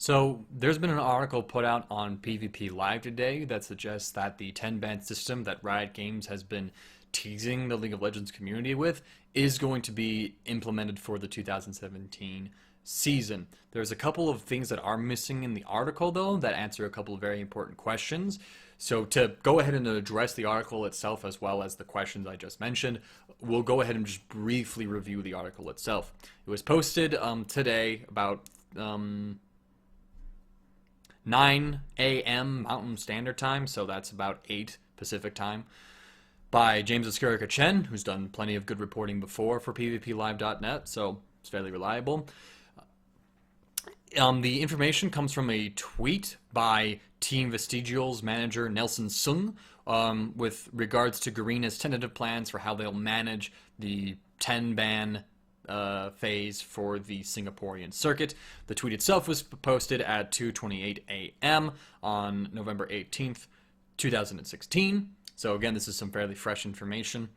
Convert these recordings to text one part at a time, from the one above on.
So there's been an article put out on PvP Live today that suggests that the 10-ban system that Riot Games has been teasing the League of Legends community with is going to be implemented for the 2017 season. There's a couple of things that are missing in the article, though, that answer a couple of very important questions. So to go ahead and address the article itself as well as the questions I just mentioned, we'll go ahead and just briefly review the article itself. It was posted today about 9 a.m. Mountain Standard Time, so that's about 8 Pacific Time, by James Oscurica Chen, who's done plenty of good reporting before for PvPLive.net, so it's fairly reliable. The information comes from a tweet by Team Vestigial's manager Nelson Sung with regards to Garena's tentative plans for how they'll manage the 10-ban phase for the Singaporean circuit. The tweet itself was posted at 2:28 a.m. on November 18th, 2016. So again, this is some fairly fresh information.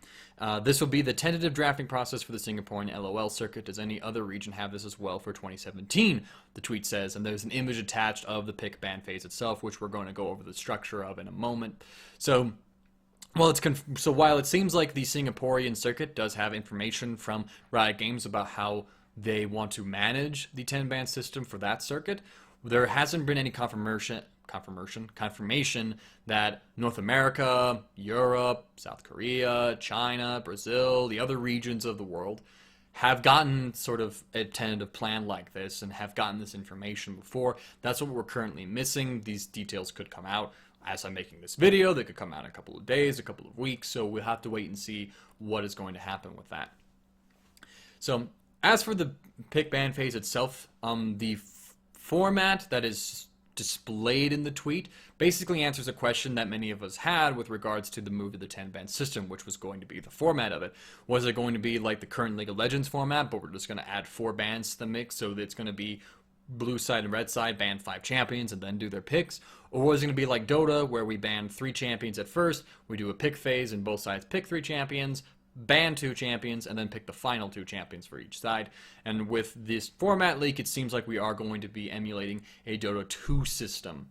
This will be the tentative drafting process for the Singaporean LOL circuit. Does any other region have this as well for 2017? The tweet says, and there's an image attached of the pick ban phase itself, which we're going to go over the structure of in a moment. So while it seems like the Singaporean circuit does have information from Riot Games about how they want to manage the 10-ban system for that circuit, there hasn't been any confirmation that North America, Europe, South Korea, China, Brazil, the other regions of the world have gotten sort of a tentative plan like this and have gotten this information before. That's what we're currently missing. These details could come out as I'm making this video. They could come out in a couple of days, a couple of weeks, so we'll have to wait and see what is going to happen with that. So as for the pick ban phase itself, the format that is displayed in the tweet basically answers a question that many of us had with regards to the move to the 10-ban system, which was going to be the format of it. Was it going to be like the current League of Legends format, but we're just going to add 4 bans to the mix, so it's going to be blue side and red side ban 5 champions and then do their picks? Or was it going to be like Dota, where we ban 3 champions at first, we do a pick phase and both sides pick 3 champions, ban 2 champions, and then pick the final 2 champions for each side? And with this format leak, it seems like we are going to be emulating a Dota 2 system.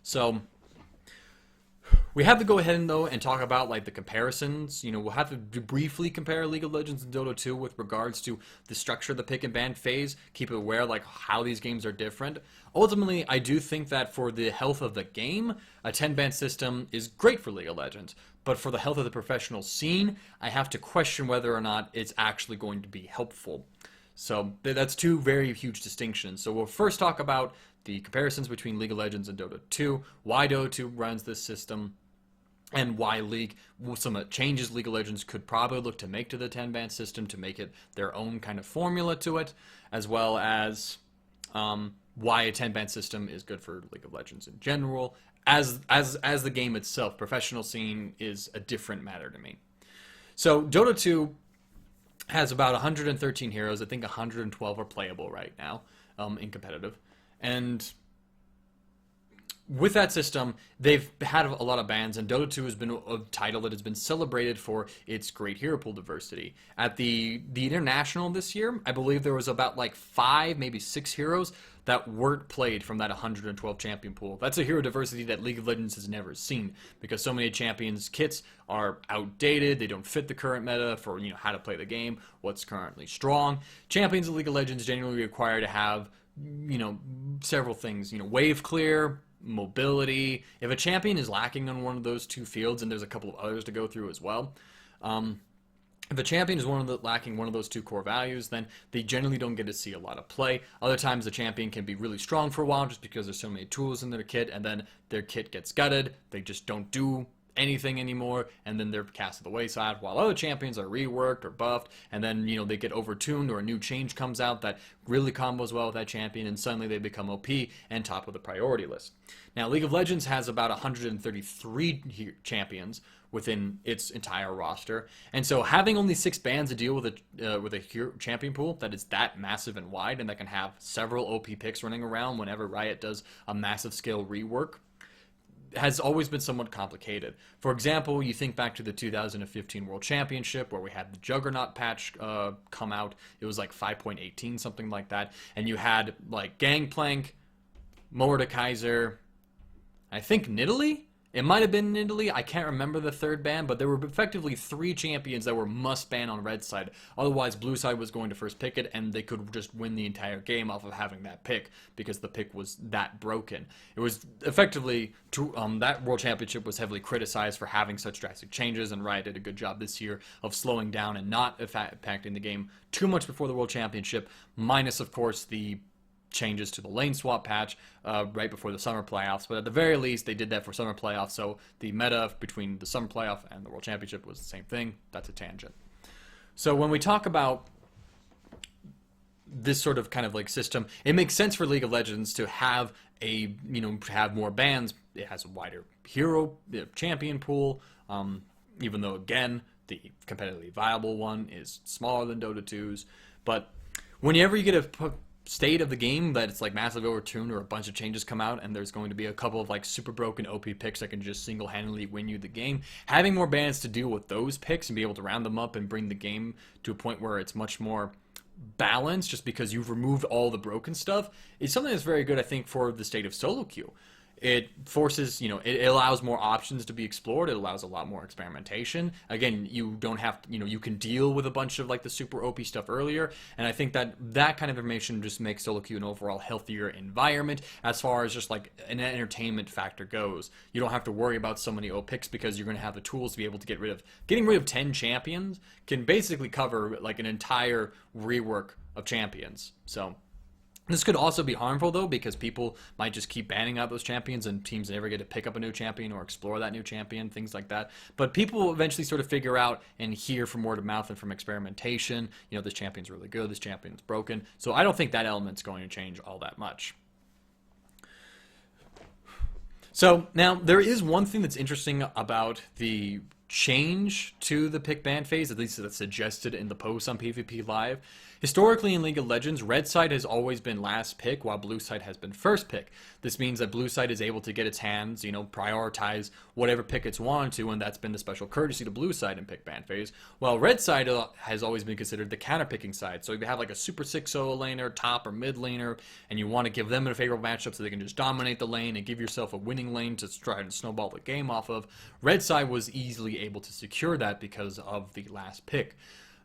So we have to go ahead and talk about like the comparisons. We'll have to briefly compare League of Legends and Dota 2 with regards to the structure of the pick and ban phase. Keep it aware like how these games are different. Ultimately, I do think that for the health of the game, a 10-ban system is great for League of Legends. But for the health of the professional scene, I have to question whether or not it's actually going to be helpful. So that's 2 very huge distinctions. So we'll first talk about the comparisons between League of Legends and Dota 2, why Dota 2 runs this system, and why some changes League of Legends could probably look to make to the 10-ban system to make it their own kind of formula to it, as well as why a 10-ban system is good for League of Legends in general. As the game itself, professional scene is a different matter to me. So Dota 2 has about 113 heroes. I think 112 are playable right now in competitive. And with that system, they've had a lot of bans, and Dota 2 has been a title that has been celebrated for its great hero pool diversity. At the International this year, I believe there was about like 5, maybe 6 heroes that weren't played from that 112 champion pool. That's a hero diversity that League of Legends has never seen, because so many champions kits are outdated. They don't fit the current meta for how to play the game, what's currently strong. Champions of League of Legends generally require to have several things. Wave clear, mobility. If a champion is lacking on one of those 2 fields, and there's a couple of others to go through as well, if a champion is lacking one of those 2 core values, then they generally don't get to see a lot of play. Other times the champion can be really strong for a while just because there's so many tools in their kit, and then their kit gets gutted. They just don't do anything anymore, and then they're cast to the wayside, while other champions are reworked or buffed, and then they get overtuned, or a new change comes out that really combos well with that champion, and suddenly they become OP and top of the priority list. Now League of Legends has about 133 champions within its entire roster, and so having only 6 bans to deal with a hero champion pool that is that massive and wide, and that can have several OP picks running around whenever Riot does a massive scale rework, has always been somewhat complicated. For example, you think back to the 2015 World Championship, where we had the Juggernaut patch come out. It was like 5.18, something like that. And you had like Gangplank, Mordekaiser, I think Nidalee? It might have been Nidalee. I can't remember the third ban, but there were effectively 3 champions that were must ban on red side. Otherwise, blue side was going to first pick it, and they could just win the entire game off of having that pick because the pick was that broken. It was effectively, that World Championship was heavily criticized for having such drastic changes, and Riot did a good job this year of slowing down and not impacting the game too much before the World Championship, minus, of course, the changes to the lane swap patch right before the summer playoffs, but at the very least they did that for summer playoffs, so the meta between the summer playoff and the World Championship was the same thing. That's a tangent. So when we talk about this sort of kind of like system, it makes sense for League of Legends to have have more bans. It has a wider hero champion pool, even though again the competitively viable one is smaller than Dota 2's. But whenever you get a state of the game that it's like massively overtuned or a bunch of changes come out and there's going to be a couple of like super broken OP picks that can just single-handedly win you the game, having more bans to deal with those picks and be able to round them up and bring the game to a point where it's much more balanced just because you've removed all the broken stuff is something that's very good, I think, for the state of solo queue. It forces, it allows more options to be explored. It allows a lot more experimentation. Again, you don't have, you can deal with a bunch of like the super OP stuff earlier. And I think that that kind of information just makes solo queue an overall healthier environment as far as just like an entertainment factor goes. You don't have to worry about so many OP picks because you're going to have the tools to be able to getting rid of 10 champions can basically cover like an entire rework of champions. So this could also be harmful, though, because people might just keep banning out those champions and teams never get to pick up a new champion or explore that new champion, things like that. But people will eventually sort of figure out and hear from word of mouth and from experimentation, this champion's really good, this champion's broken. So I don't think that element's going to change all that much. So now there is one thing that's interesting about the change to the pick ban phase, at least that's suggested in the post on PvP Live. Historically in League of Legends, red side has always been last pick while blue side has been first pick. This means that blue side is able to get its hands, prioritize whatever pick it's wanted to, and that's been the special courtesy to blue side in pick ban phase, while red side has always been considered the counter picking side. So if you have like a super sick solo laner, top or mid laner, and you want to give them a favorable matchup so they can just dominate the lane and give yourself a winning lane to try and snowball the game off of, red side was easily able to secure that because of the last pick.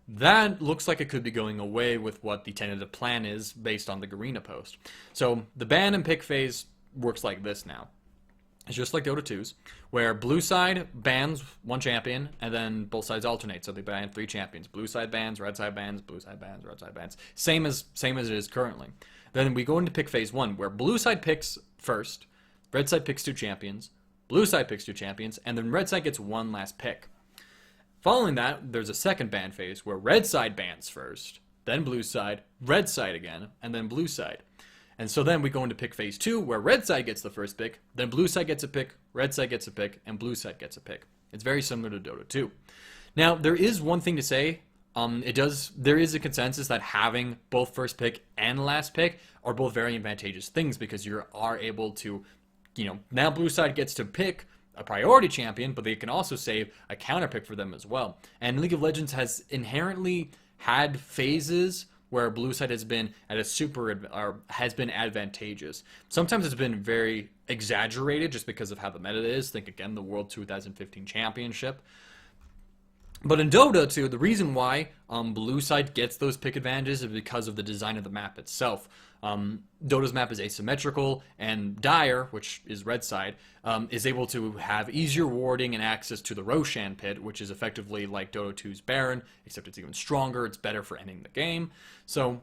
That looks like it could be going away with what the tentative plan is based on the Garena post. So the ban and pick phase works like this now. It's just like Dota 2's, where blue side bans one champion, and then both sides alternate. So they ban 3 champions. Blue side bans, red side bans, blue side bans, red side bans. Same as it is currently. Then we go into pick phase 1, where blue side picks first, red side picks 2 champions, blue side picks 2 champions, and then red side gets one last pick. Following that, there's a second ban phase where red side bans first, then blue side, red side again, and then blue side. And so then we go into pick phase 2 where red side gets the first pick, then blue side gets a pick, red side gets a pick, and blue side gets a pick. It's very similar to Dota 2. Now, there is one thing to say. There is a consensus that having both first pick and last pick are both very advantageous things because you are able to, now blue side gets to pick a priority champion, but they can also save a counter pick for them as well. And League of Legends has inherently had phases where blue side has been at a has been advantageous. Sometimes it's been very exaggerated just because of how the meta is. Think again the World 2015 Championship. But in Dota 2, the reason why blue side gets those pick advantages is because of the design of the map itself. Dota's map is asymmetrical, and Dire, which is red side, is able to have easier warding and access to the Roshan pit, which is effectively like Dota 2's Baron, except it's even stronger, it's better for ending the game. So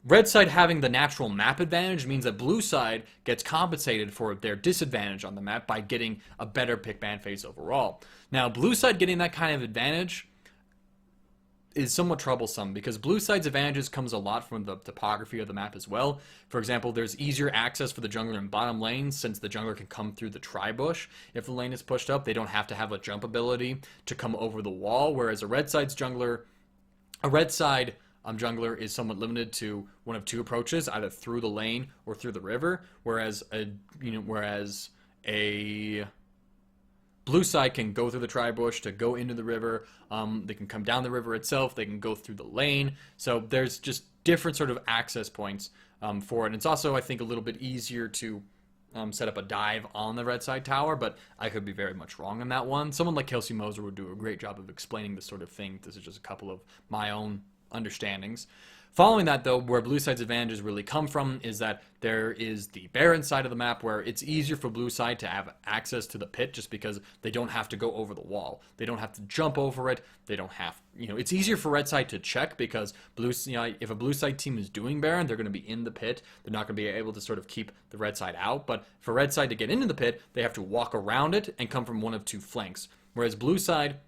red side having the natural map advantage means that blue side gets compensated for their disadvantage on the map by getting a better pick ban phase overall. Now, blue side getting that kind of advantage is somewhat troublesome because blue side's advantages comes a lot from the topography of the map as well. For example, there's easier access for the jungler in bottom lane since the jungler can come through the tri-bush. If the lane is pushed up, they don't have to have a jump ability to come over the wall, whereas a red side jungler is somewhat limited to one of 2 approaches, either through the lane or through the river, whereas a blue side can go through the tri-bush to go into the river. They can come down the river itself. They can go through the lane. So there's just different sort of access points for it. And it's also, I think, a little bit easier to set up a dive on the red side tower, but I could be very much wrong on that one. Someone like Kelsey Moser would do a great job of explaining this sort of thing. This is just a couple of my own understandings. Following that, though, where blue side's advantages really come from is that there is the barren side of the map where it's easier for blue side to have access to the pit just because they don't have to go over the wall. They don't have to jump over it. They don't have, it's easier for red side to check because if a blue side team is doing barren, they're going to be in the pit. They're not going to be able to sort of keep the red side out. But for red side to get into the pit, they have to walk around it and come from one of two flanks. Whereas blue side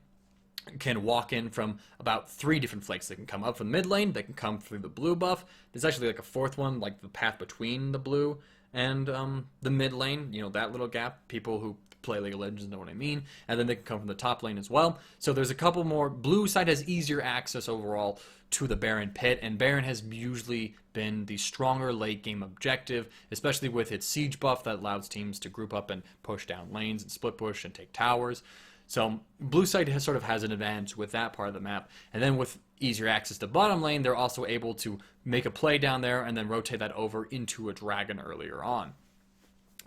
can walk in from about 3 different flanks. They can come up from the mid lane, they can come through the blue buff. There's actually like a 4th one, like the path between the blue and the mid lane, that little gap. People who play League of Legends know what I mean. And then they can come from the top lane as well. So there's a couple more. Blue side has easier access overall to the Baron pit, and Baron has usually been the stronger late game objective, especially with its siege buff that allows teams to group up and push down lanes and split push and take towers. So blue side has an advantage with that part of the map. And then with easier access to bottom lane, they're also able to make a play down there and then rotate that over into a dragon earlier on.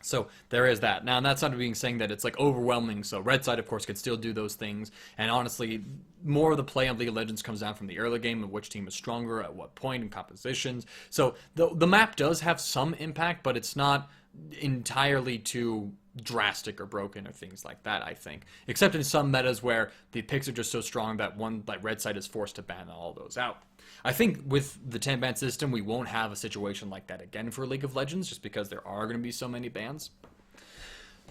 So there is that. Now, that's not being saying that it's like overwhelming. So red side, of course, could still do those things. And honestly, more of the play of League of Legends comes down from the early game of which team is stronger at what point in compositions. So the map does have some impact, but it's not entirely too drastic or broken or things like that, I think. Except in some metas where the picks are just so strong that red side is forced to ban all those out. I think with the 10 ban system, we won't have a situation like that again for League of Legends, just because there are going to be so many bans.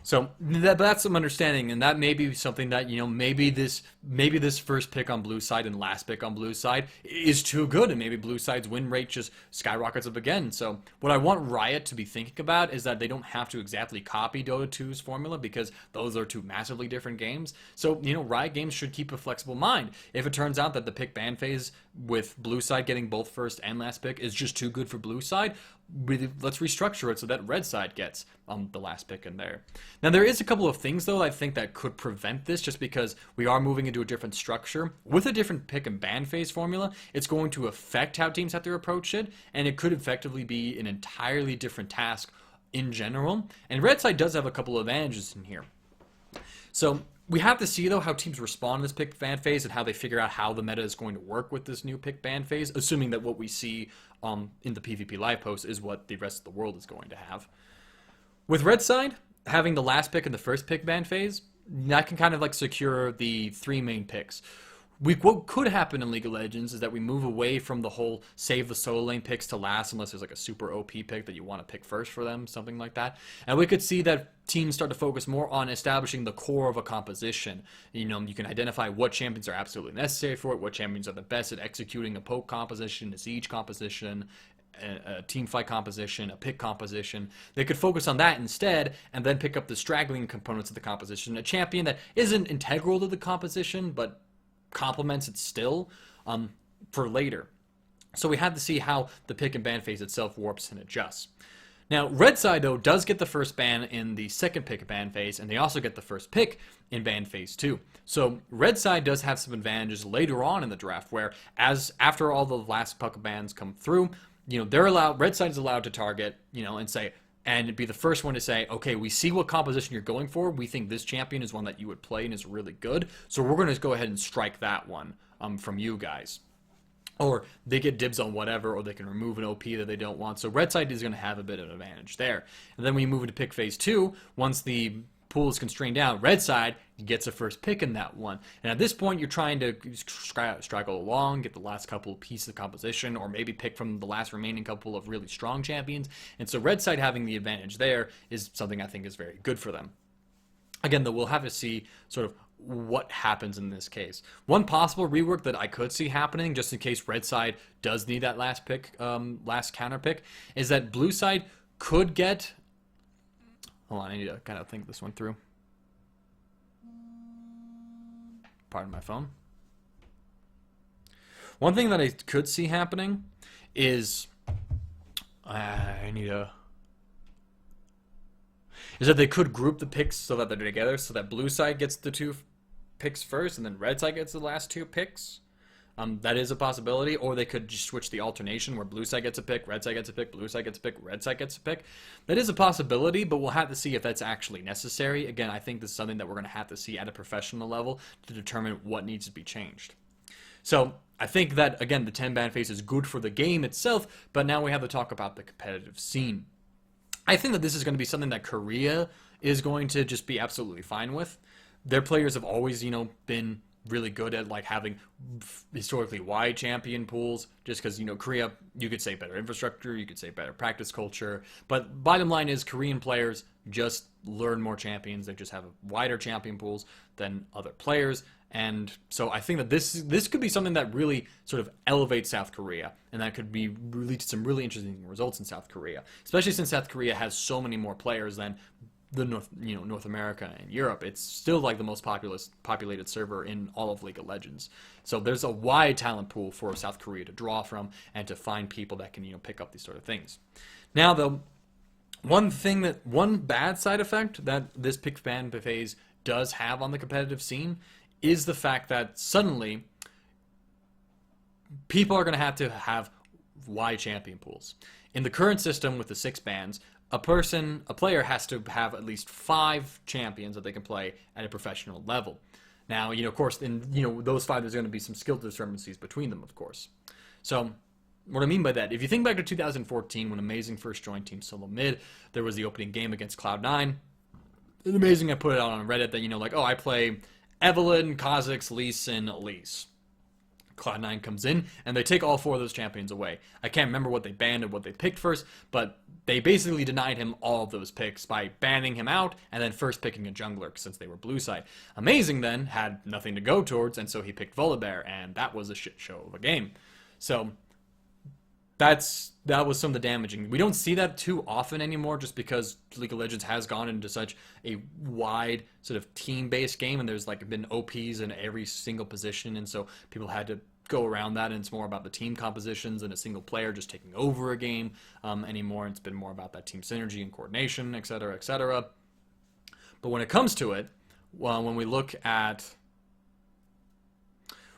So that's some understanding, and that may be something that, maybe this first pick on blue side and last pick on blue side is too good, and maybe blue side's win rate just skyrockets up again. So what I want Riot to be thinking about is that they don't have to exactly copy Dota 2's formula, because those are 2 massively different games. So, Riot Games should keep a flexible mind. If it turns out that the pick ban phase with blue side getting both first and last pick is just too good for blue side, let's restructure it so that red side gets the last pick in there. Now, there is a couple of things, though, I think that could prevent this, just because we are moving into a different structure. With a different pick and ban phase formula, it's going to affect how teams have to approach it, and it could effectively be an entirely different task in general. And red side does have a couple of advantages in here. So we have to see, though, how teams respond to this pick ban phase and how they figure out how the meta is going to work with this new pick ban phase, assuming that what we see in the PvP live post is what the rest of the world is going to have. With red side, having the last pick and the first pick ban phase, that can kind of like secure the 3 main picks. What could happen in League of Legends is that we move away from the whole save the solo lane picks to last, unless there's like a super OP pick that you want to pick first for them, something like that. And we could see that teams start to focus more on establishing the core of a composition. You can identify what champions are absolutely necessary for it, what champions are the best at executing a poke composition, a siege composition, a team fight composition, a pick composition. They could focus on that instead, and then pick up the straggling components of the composition. A champion that isn't integral to the composition, but complements it still for later. So we have to see how the pick and ban phase itself warps and adjusts. Now, red side, though, does get the first ban in the second pick ban phase, and they also get the first pick in ban phase 2. So red side does have some advantages later on in the draft, where after all the last puck bans come through, red side is allowed to target, and say, and be the first one to say, okay, we see what composition you're going for. We think this champion is one that you would play and is really good. So we're going to go ahead and strike that one from you guys. Or they get dibs on whatever, or they can remove an OP that they don't want. So red side is going to have a bit of an advantage there. And then when you move into pick phase 2, once the pool is constrained down, red side gets a first pick in that one. And at this point, you're trying to straggle along, get the last couple pieces of composition, or maybe pick from the last remaining couple of really strong champions. And so red side having the advantage there is something I think is very good for them. Again, though, we'll have to see sort of what happens in this case. One possible rework that I could see happening, just in case red side does need that last pick, last counter pick, is that blue side could get... Hold on, I need to kind of think this one through. Pardon my phone. One thing that I could see happening is is that they could group the picks so that they're together, so that blue side gets the 2 picks first, and then red side gets the last 2 picks. That is a possibility, or they could just switch the alternation where blue side gets a pick, red side gets a pick, blue side gets a pick, red side gets a pick. That is a possibility, but we'll have to see if that's actually necessary. Again, I think this is something that we're going to have to see at a professional level to determine what needs to be changed. So I think that, again, the 10-ban phase is good for the game itself, but now we have to talk about the competitive scene. I think that this is going to be something that Korea is going to just be absolutely fine with. Their players have always, been really good at like having historically wide champion pools, just because Korea, you could say better infrastructure, you could say better practice culture, but bottom line is Korean players just learn more champions. They just have wider champion pools than other players, and so I think that this could be something that really sort of elevates South Korea, and that could be lead to some really interesting results in South Korea, especially since South Korea has so many more players than the North America and Europe. It's still like the most populated server in all of League of Legends. So there's a wide talent pool for South Korea to draw from and to find people that can pick up these sort of things. Now though, one bad side effect that this pick ban phase does have on the competitive scene is the fact that suddenly people are going to have wide champion pools. In the current system with the 6 bans, a player has to have at least 5 champions that they can play at a professional level. Now, of course, in those 5, there's going to be some skill discrepancies between them, of course. So, what I mean by that, if you think back to 2014 when Amazing first joined Team Solo Mid, there was the opening game against Cloud9. It's Amazing, I put it out on Reddit that, I play Evelynn, Kha'Zix, Lee Sin, Elise. Cloud9 comes in, and they take all 4 of those champions away. I can't remember what they banned and what they picked first, but they basically denied him all of those picks by banning him out and then first picking a jungler since they were blue side. Amazing then had nothing to go towards, and so he picked Volibear, and that was a shit show of a game. So that was some of the damaging. We don't see that too often anymore just because League of Legends has gone into such a wide sort of team-based game, and there's like been OPs in every single position, and so people had to go around that, and it's more about the team compositions and a single player just taking over a game anymore. It's been more about that team synergy and coordination, etc., etc. But when it comes to it, when we look at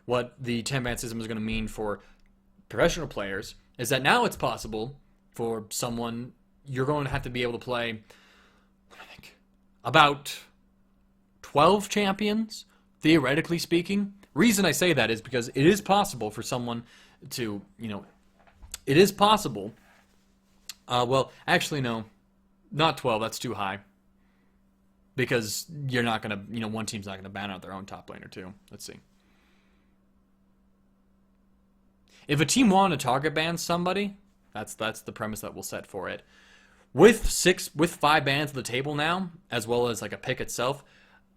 what the 10-ban system is going to mean for professional players, is that now it's possible for someone, you're going to have to be able to play, I think, about 12 champions, theoretically speaking. Reason I say that is because it is possible for someone to, it is possible, well, actually no, not 12, that's too high. Because you're not going to, one team's not going to ban out their own top laner too. Let's see. If a team wanted to target ban somebody, that's the premise that we'll set for it. With 5 bans at the table now, as well as like a pick itself,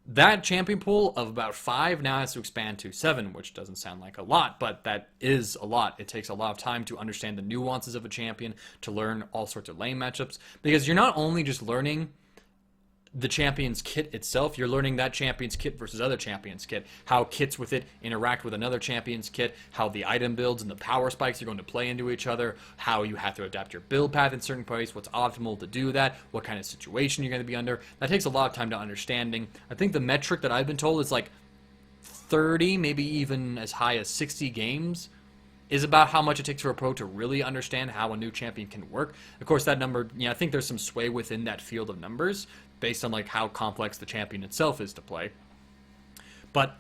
that champion pool of about 5 now has to expand to 7, which doesn't sound like a lot, but that is a lot. It takes a lot of time to understand the nuances of a champion, to learn all sorts of lane matchups, because you're not only just learning the champion's kit itself, you're learning that champion's kit versus other champion's kit, how kits with it interact with another champion's kit, how the item builds and the power spikes are going to play into each other, how you have to adapt your build path in certain places, what's optimal to do that, what kind of situation you're going to be under. That takes a lot of time to understanding. I think the metric that I've been told is like 30, maybe even as high as 60 games is about how much it takes for a pro to really understand how a new champion can work. Of course, that number, I think there's some sway within that field of numbers based on like how complex the champion itself is to play. But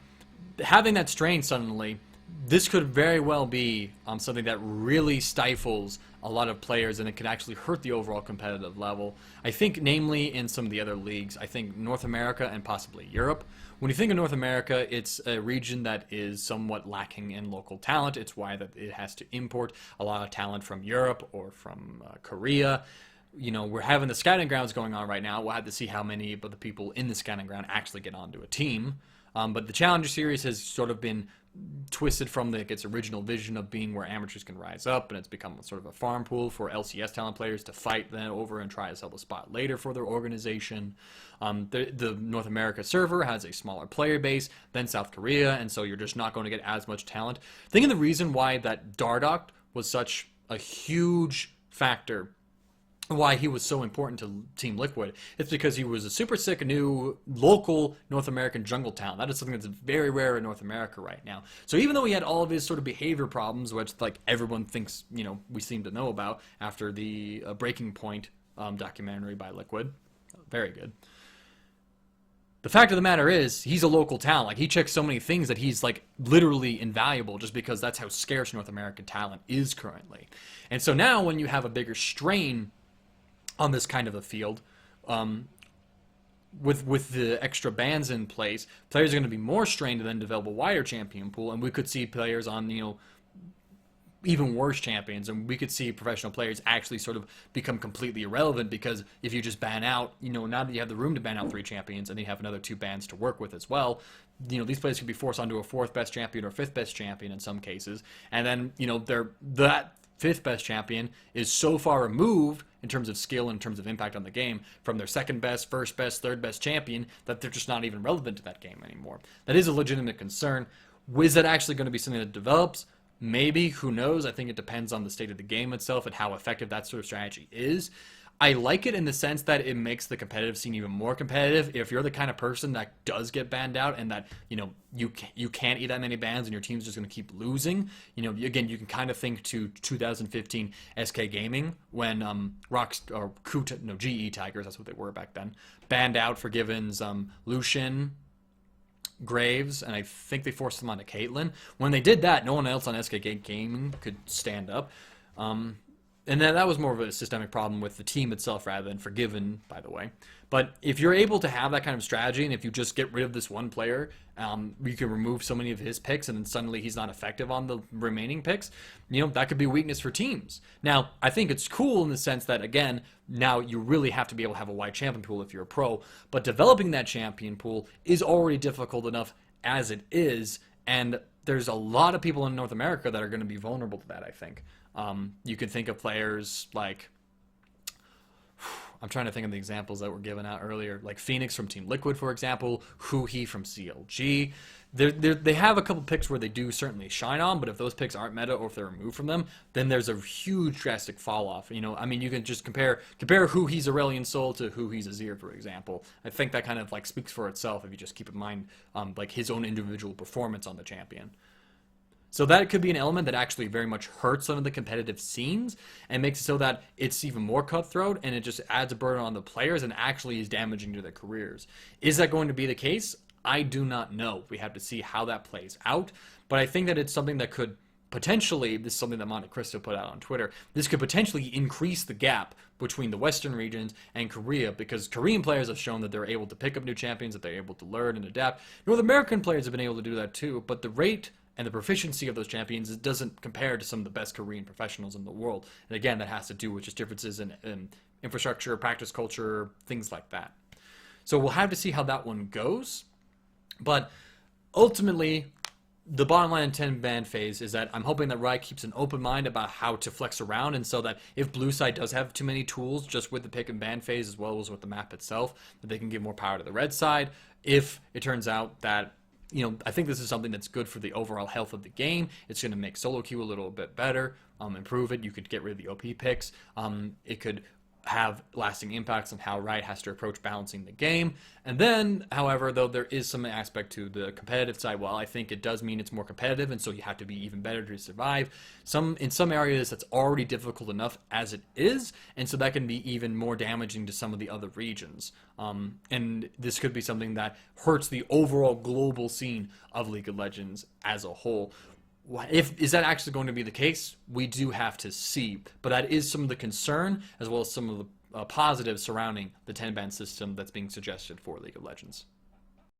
having that strain suddenly, this could very well be something that really stifles a lot of players, and it could actually hurt the overall competitive level. I think namely in some of the other leagues, I think North America and possibly Europe. When you think of North America, it's a region that is somewhat lacking in local talent. It's why that it has to import a lot of talent from Europe or from Korea. We're having the scouting grounds going on right now. We'll have to see how many of the people in the scouting ground actually get onto a team. But the Challenger Series has sort of been twisted from its original vision of being where amateurs can rise up, and it's become sort of a farm pool for LCS talent players to fight then over and try to sell the spot later for their organization. The North America server has a smaller player base than South Korea, and so you're just not going to get as much talent. Thinking the reason why that Dardoch was such a huge factor why he was so important to Team Liquid. It's because he was a super sick new local North American jungle talent. That is something that's very rare in North America right now. So even though he had all of his sort of behavior problems, which like everyone thinks, we seem to know about after the Breaking Point documentary by Liquid, very good. The fact of the matter is, he's a local talent. Like, he checks so many things that he's, like, literally invaluable just because that's how scarce North American talent is currently. And so now when you have a bigger strain on this kind of a field, with the extra bans in place, players are going to be more strained to then develop a wider champion pool, and we could see players on, even worse champions, and we could see professional players actually sort of become completely irrelevant because if you just ban out, now that you have the room to ban out 3 champions and you have another 2 bans to work with as well, these players could be forced onto a 4th best champion or 5th best champion in some cases, and then, that 5th best champion is so far removed in terms of skill and in terms of impact on the game from their 2nd best, 1st best, 3rd best champion that they're just not even relevant to that game anymore. That is a legitimate concern. Is that actually going to be something that develops? Maybe, who knows? I think it depends on the state of the game itself and how effective that sort of strategy is. I like it in the sense that it makes the competitive scene even more competitive. If you're the kind of person that does get banned out and that, you can't eat that many bans and your team's just going to keep losing, again, you can kind of think to 2015 SK Gaming when GE Tigers, that's what they were back then, banned out for Givens, Lucian, Graves, and I think they forced them onto Caitlyn. When they did that, no one else on SK Gaming could stand up. And then that was more of a systemic problem with the team itself rather than Forgiven, by the way. But if you're able to have that kind of strategy, and if you just get rid of this one player, you can remove so many of his picks, and then suddenly he's not effective on the remaining picks, that could be a weakness for teams. Now, I think it's cool in the sense that, again, now you really have to be able to have a wide champion pool if you're a pro, but developing that champion pool is already difficult enough as it is, and there's a lot of people in North America that are going to be vulnerable to that, I think. You can think of players like, I'm trying to think of the examples that were given out earlier, like Phoenix from Team Liquid, for example, Huhi from CLG. They have a couple picks where they do certainly shine on, but if those picks aren't meta or if they're removed from them, then there's a huge drastic fall off. You can just compare Huhi's Aurelion Sol to Huhi's Azir, for example. I think that kind of like speaks for itself if you just keep in mind like his own individual performance on the champion. So that could be an element that actually very much hurts some of the competitive scenes and makes it so that it's even more cutthroat and it just adds a burden on the players and actually is damaging to their careers. Is that going to be the case? I do not know. We have to see how that plays out. But I think that it's something that could potentially, this is something that Monte Cristo put out on Twitter, this could potentially increase the gap between the Western regions and Korea because Korean players have shown that they're able to pick up new champions, that they're able to learn and adapt. North American players have been able to do that too, but the rate and the proficiency of those champions doesn't compare to some of the best Korean professionals in the world. And again, that has to do with just differences in infrastructure, practice culture, things like that. So we'll have to see how that one goes. But ultimately, the bottom line in 10 ban phase is that I'm hoping that Riot keeps an open mind about how to flex around, and so that if Blue Side does have too many tools just with the pick and ban phase as well as with the map itself, that they can give more power to the red side. If it turns out that I think this is something that's good for the overall health of the game. It's going to make solo queue a little bit better, improve it. You could get rid of the OP picks. It could have lasting impacts on how Riot has to approach balancing the game. And then, however, though there is some aspect to the competitive side, well, I think it does mean it's more competitive, and so you have to be even better to survive. In some areas, that's already difficult enough as it is, and so that can be even more damaging to some of the other regions. And this could be something that hurts the overall global scene of League of Legends as a whole. Is that actually going to be the case? We do have to see, but that is some of the concern as well as some of the positives surrounding the 10-ban system that's being suggested for League of Legends.